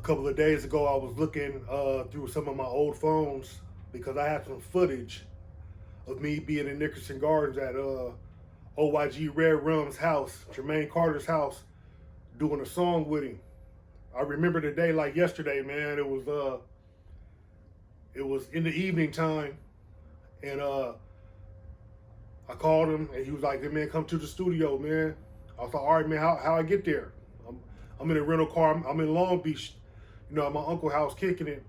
couple of days ago, I was looking through some of my old phones because I had some footage of me being in Nickerson Gardens at Oyg Redrum's house, Jermaine Carter's house, doing a song with him. I remember the day like yesterday, man. It was in the evening time, and I called him, and he was like, "Hey, man, come to the studio, man." I was like, "All right, man, how I get there?" I'm in a rental car. I'm in Long Beach, at my uncle's house kicking it.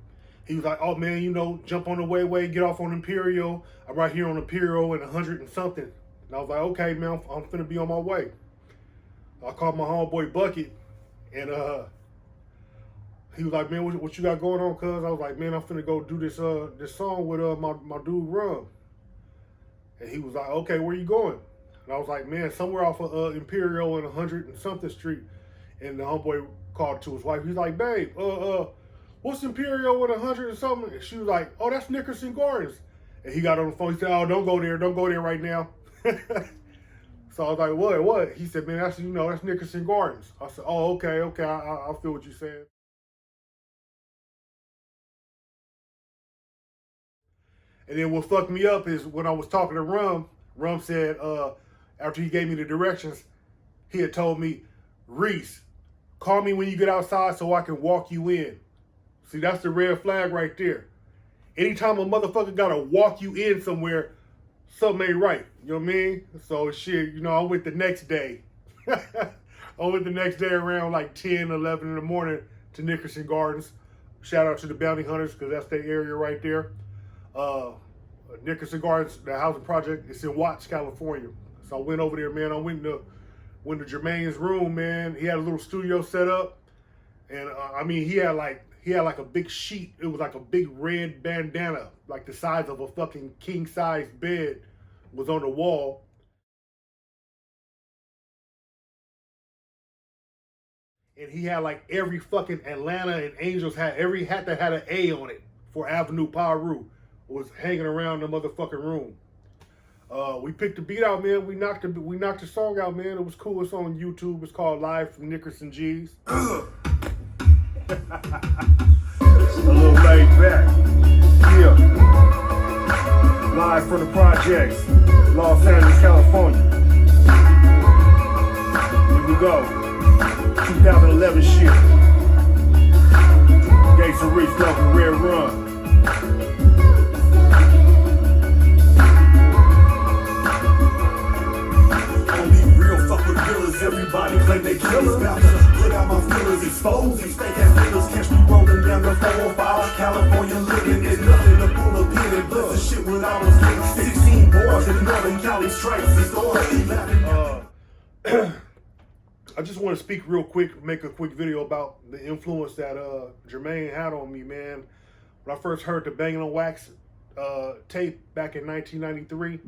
He was like, "Oh, man, jump on the way, get off on Imperial. I'm right here on Imperial and 100 and something." And I was like, "Okay, man, I'm finna be on my way." I called my homeboy Bucket, and he was like, "Man, what you got going on, cuz?" I was like, "Man, I'm finna go do this song with my dude Rum." And he was like, "Okay, where you going?" And I was like, "Man, somewhere off of Imperial and 100 and something street." And the homeboy called to his wife. He's like, "Babe, what's Imperial and 100 and something?" And she was like, "Oh, that's Nickerson Gardens." And he got on the phone. He said, "Oh, don't go there right now." So I was like, "What?" He said, "Man, that's Nickerson Gardens." I said, "Oh, okay, I feel what you're saying." And then what fucked me up is when I was talking to Rum said, after he gave me the directions, he had told me, "Reese, call me when you get outside so I can walk you in." See, that's the red flag right there. Anytime a motherfucker gotta walk you in somewhere, something ain't right. You know what I mean? So shit, I went the next day. I went the next day around like 10, 11 in the morning to Nickerson Gardens. Shout out to the Bounty Hunters, because that's their area right there. Nickerson Gardens, the housing project, it's in Watts, California. So I went over there, man. I went to Jermaine's room, man. He had a little studio set up, and he had like a big sheet. It was like a big red bandana, like the size of a fucking king size bed, was on the wall. And he had like every fucking Atlanta and Angels hat, every hat that had an A on it for Avenue Paru was hanging around the motherfucking room. We picked the beat out, man. We knocked the song out, man. It was cool. It's on YouTube. It's called Live from Nickerson G's. A little laid back. Yeah. Live from the projects, Los Angeles, California. Here we go. 2011 shit. Gates of Reese, Oyg Redrum. Everybody claim they killers, about to put out my feelers, expose these fake ass niggas, catch me rolling down the 405, California living, there's nothing to pull up in and bust the shit when I was getting 16 boys in Northern Cali strikes, it's already laughing. I just want to speak real quick, make a quick video about the influence that Jermaine had on me, man. When I first heard the Bangin' on Wax tape back in 1993,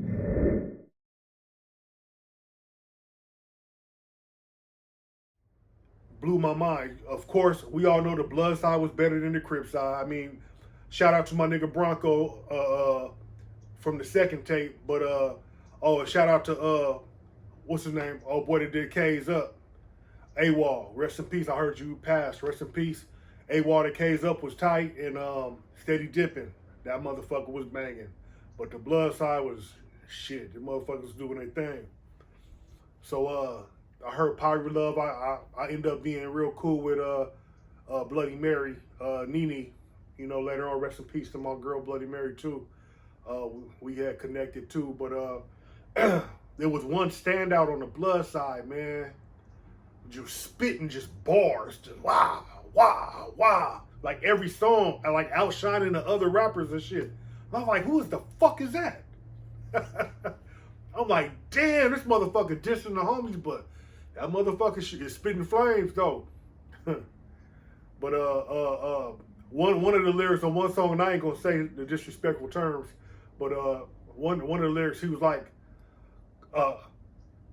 blew my mind. Of course, we all know the blood side was better than the Crip side. Shout out to my nigga Bronco from the second tape. But shout out to what's his name? Oh boy that did K's Up. AWOL. Rest in peace. I heard you passed. Rest in peace. AWOL that K's Up was tight, and Steady Dipping. That motherfucker was banging. But the blood side was shit. The motherfuckers doing their thing. So I heard Pirate Love. I ended up being real cool with Bloody Mary, Nene. Later on, rest in peace to my girl Bloody Mary too. We had connected too, but there was one standout on the blood side, man. Just spitting just bars, just wow, wow, wow. Like every song, like outshining the other rappers and shit. I'm like, who the fuck is that? I'm like, damn, this motherfucker dissing the homies, but that motherfucker is spitting flames though. But one of the lyrics on one song, and I ain't gonna say the disrespectful terms, but one of the lyrics, he was like,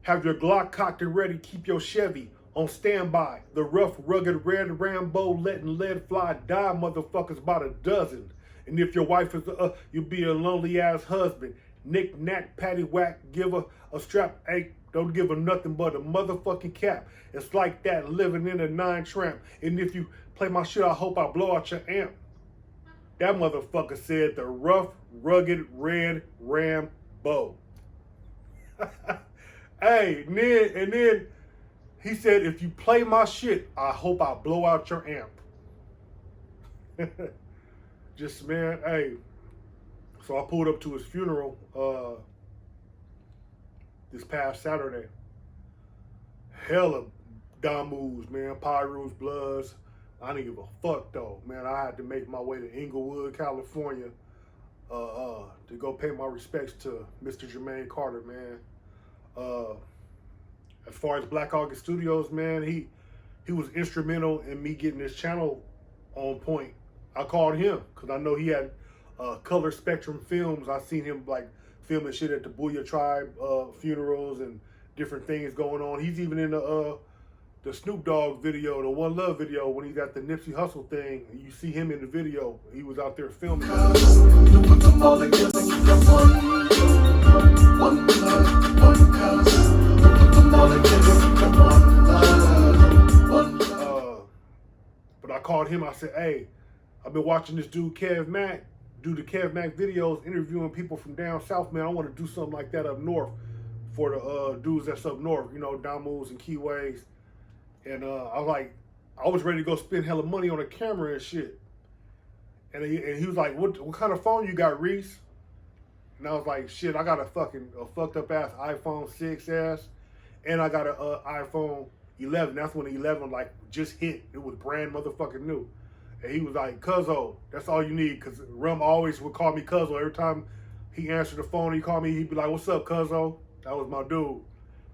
have your Glock cocked and ready, keep your Chevy on standby. The rough, rugged, red Rambo letting lead fly die motherfuckers about a dozen. And if your wife is you'll be a lonely ass husband. Knick knack, patty whack, give her a strap, ain't don't give her nothing but a motherfucking cap. It's like that living in a 9 tramp. And if you play my shit, I hope I blow out your amp. That motherfucker said the rough, rugged, red Rambo. Hey, and then he said, if you play my shit, I hope I blow out your amp. Just, man, hey. So I pulled up to his funeral this past Saturday. Hella Damus, man, Pyrus, Bloods. I didn't give a fuck though, man. I had to make my way to Inglewood, California, to go pay my respects to Mr. Jermaine Carter, man. As far as Blac Auguzt Studioz, man, he was instrumental in me getting this channel on point. I called him because I know he had Color Spectrum Films. I seen him like filming shit at the Booyah Tribe funerals and different things going on. He's even in the Snoop Dogg video, the One Love video, when he's at the Nipsey Hussle thing. You see him in the video. He was out there filming. But I called him. I said, hey, I've been watching this dude Kev Mack do the Kev Mack videos, interviewing people from down south, man. I want to do something like that up north for the dudes that's up north, you know, Damus and Keyways. And I was ready to go spend hella money on a camera and shit. And he was like, what kind of phone you got, Reese? And I was like, shit, I got a fucked up ass iPhone 6S, and I got an iPhone 11. That's when the 11 like just hit. It was brand motherfucking new. And he was like, Cuzzo, that's all you need. Because Rum always would call me Cuzzo. Every time he answered the phone, he called me, he'd be like, what's up, Cuzzo? That was my dude.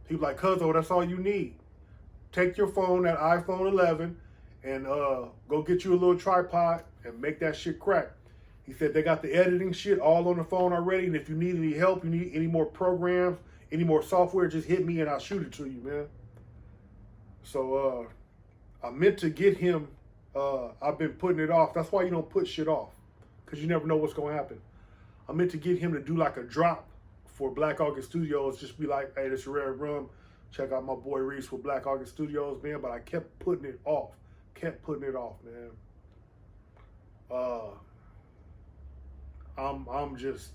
He was like, Cuzzo, that's all you need. Take your phone, that iPhone 11, and go get you a little tripod and make that shit crack. He said they got the editing shit all on the phone already, and if you need any help, you need any more programs, any more software, just hit me and I'll shoot it to you, man. So I meant to get him. I've been putting it off. That's why you don't put shit off, because you never know what's going to happen. I meant to get him to do like a drop for Blac Auguzt Studioz. Just be like, hey, this is Red Rum. Check out my boy Reese with Blac Auguzt Studioz, man. But I kept putting it off. Man. I'm just,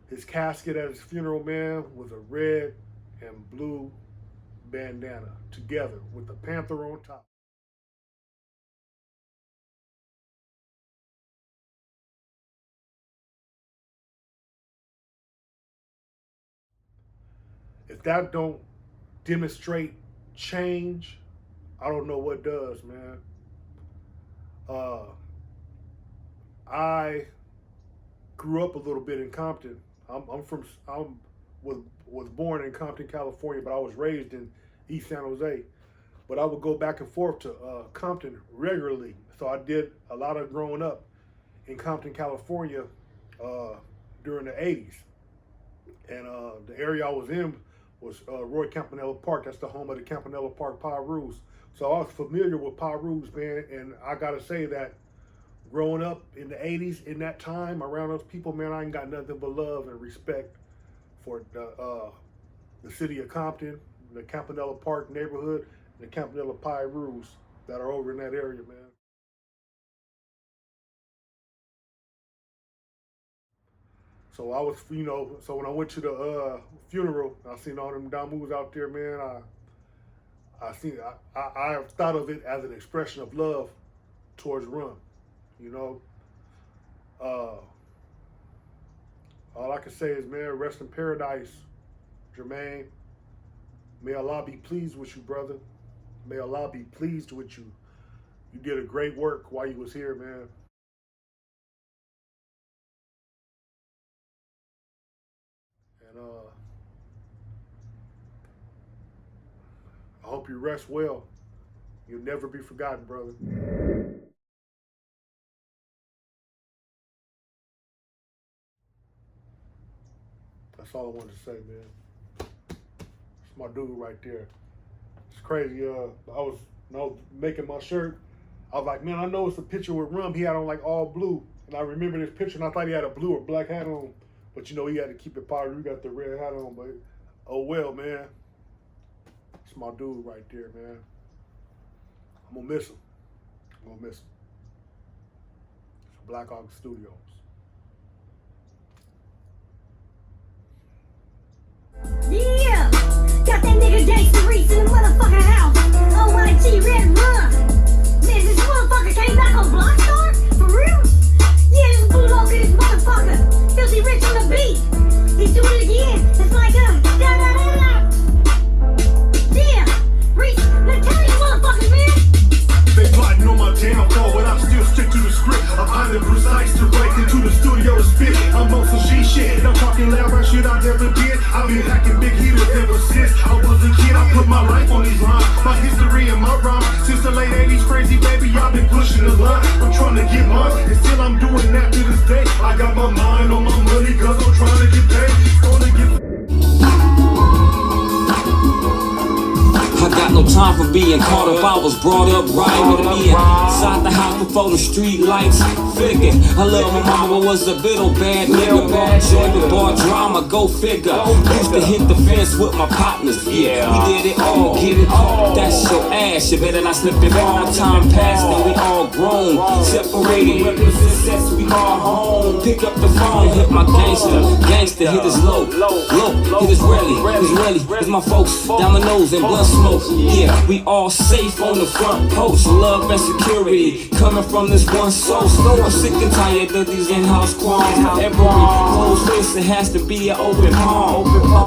his casket at his funeral, man, was a red and blue bandana together with the panther on top. If that don't demonstrate change, I don't know what does, man. I grew up a little bit in Compton. Was born in Compton, California, but I was raised in East San Jose. But I would go back and forth to Compton regularly. So I did a lot of growing up in Compton, California during the 80s. And the area I was in was Roy Campanella Park. That's the home of the Campanella Park Pyrus. So I was familiar with Pyrus, man. And I gotta say that growing up in the 80s, in that time, around those people, man, I ain't got nothing but love and respect for the city of Compton, the Campanella Park neighborhood, and the Campanella Pyrus that are over in that area, man. So I was, you know, so when I went to the funeral, I seen all them Damus out there, man. I thought of it as an expression of love towards Rum, you know. All I can say is, man, rest in paradise, Jermaine. May Allah be pleased with you, brother. May Allah be pleased with you. You did a great work while you was here, man. And I hope you rest well. You'll never be forgotten, brother. That's all I wanted to say, man. It's my dude right there. It's crazy. When I was making my shirt, I was like, man, I know it's a picture with Rum. He had on like all blue. And I remember this picture and I thought he had a blue or black hat on. But you know, he had to keep it powdered. We got the red hat on, but oh well, man. It's my dude right there, man. I'm gonna miss him. I'm gonna miss him. It's Blac Auguzt Studioz. Yeah! Got that nigga Gangsta Reese in the motherfucking house. Oyg Redrum. Man, this motherfucker came back on Blac Star? For real? Yeah, this bulldog in this motherfucker. Filthy Rich on the beat. He's doing it again. It's like da-da-da-da. Yeah! Reese, let's tell these motherfuckers, man. They plotting on my downfall, but I still stick to the script. I'm highly precise to break into the studio to spit. I'm on some shit. I'm talking loud about shit I never did. I've been hacking big heaters ever since I was a kid. I put my life on these lines, my history and my rhyme. Since the late 80s, crazy baby, I've been pushing the line. I'm trying to get mine, and still I'm doing that to this day. I got my mind on my money, cause I'm trying to get paid. Gonna get I got no time for being caught up. I was brought up right with me inside the house before the street lights flickered. I love my mama, but was a little bad nigga. Bought joy, but bought drama, go figure. Used to hit the fence with my partners. Yeah, we did it all, get it all. That's your ass. You better not slip it all. Time passed and we all grown. Separated, represent success, we all home. Pick up the phone, hit my gangster, hit his low, hit his rally, hit my folks, dominoes and blunt smoke. Yeah, we all safe on the front post. Love and security coming from this one source. I'm sick and tired of these in-house qualms. Every closed face, it has to be an open palm.